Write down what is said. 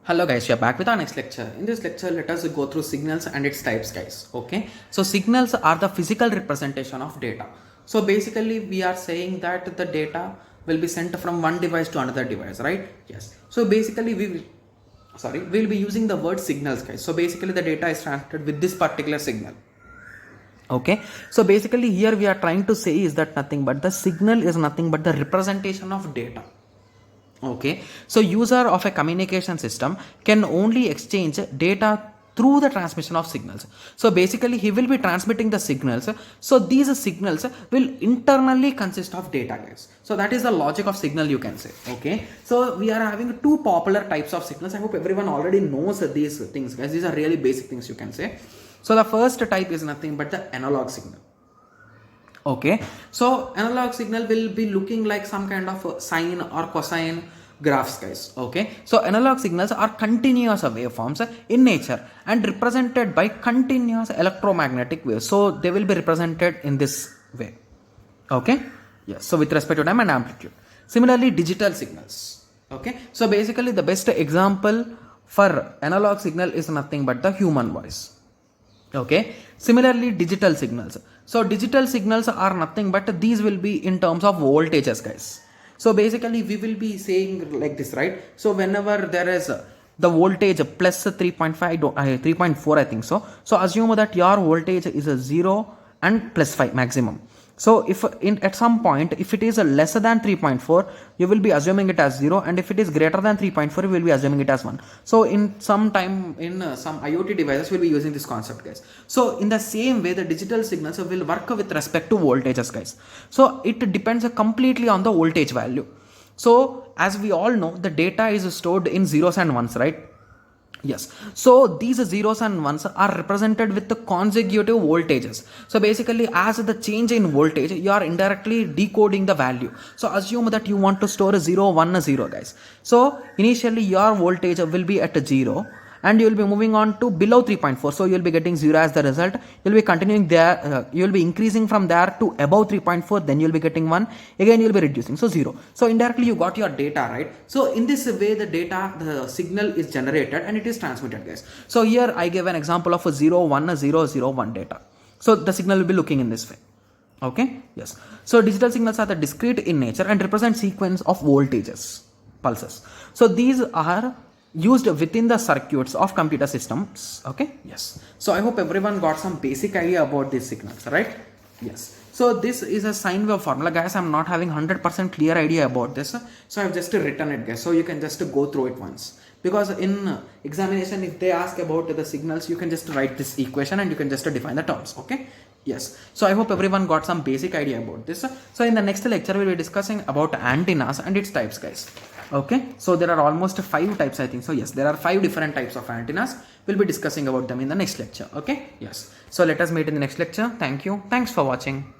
Hello guys, we are back with our next lecture. In this lecture, let us go through signals and its types, guys. Okay, so signals are the physical representation of data. So basically, we are saying that the data will be sent from one device to another device, right? Yes. So basically, we'll be using the word signals, guys. So basically, the data is transmitted with this particular signal. Okay, so basically here we are trying to say is that nothing but the signal is nothing but the representation of data. Okay, so user of a communication system can only exchange data through the transmission of signals. So basically he will be transmitting the signals. So these signals will internally consist of data, guys. So that is the logic of signal, you can say. Okay, so we are having two popular types of signals. I hope everyone already knows these things, guys. These are really basic things, you can say. So the first type is nothing but the analog signal. Okay, so analog signal will be looking like some kind of sine or cosine graphs, guys. Okay, so analog signals are continuous waveforms in nature and represented by continuous electromagnetic waves. So they will be represented in this way. Okay, yes, so with respect to time and amplitude. Similarly, digital signals. Okay, so basically the best example for analog signal is nothing but the human voice. Okay, similarly digital signals. So digital signals are nothing but these will be in terms of voltages, guys. So basically we will be saying like this, right? So whenever there is the voltage plus 3.5 3.4, I think so. So assume that your voltage is a 0 and plus 5 maximum. So if at some point if it is lesser than 3.4, you will be assuming it as 0, and if it is greater than 3.4, you will be assuming it as 1. So in some time in some IoT devices will be using this concept, guys. So in the same way the digital signals will work with respect to voltages, guys. So it depends completely on the voltage value. So as we all know, the data is stored in zeros and ones, right? Yes, so these zeros and ones are represented with the consecutive voltages. So basically as the change in voltage, you are indirectly decoding the value. So assume that you want to store a 0, 1, 0, guys. So initially your voltage will be at 0 and you will be moving on to below 3.4. So you will be getting 0 as the result. You will be continuing there, you will be increasing from there to above 3.4, then you will be getting 1, again you will be reducing, so 0. So indirectly you got your data, right? So in this way the data, the signal is generated and it is transmitted, guys. So here I gave an example of a 0, 1, 0, 0, 1 data. So the signal will be looking in this way. Okay, yes. So digital signals are the discrete in nature and represent sequence of voltages, pulses. So these are used within the circuits of computer systems. Okay, yes. So I hope everyone got some basic idea about these signals, right? Yes. So this is a sine wave formula, guys. I'm not having 100% clear idea about this, so I've just written it, guys. So you can just go through it once, because in examination if they ask about the signals, you can just write this equation and you can just define the terms. Okay, yes. So I hope everyone got some basic idea about this. So in the next lecture we'll be discussing about antennas and its types, guys. Okay, so there are almost 5 types, I think so. Yes, there are 5 different types of antennas. We'll be discussing about them in the next lecture. Okay, yes. So let us meet in the next lecture. Thank you. Thanks for watching.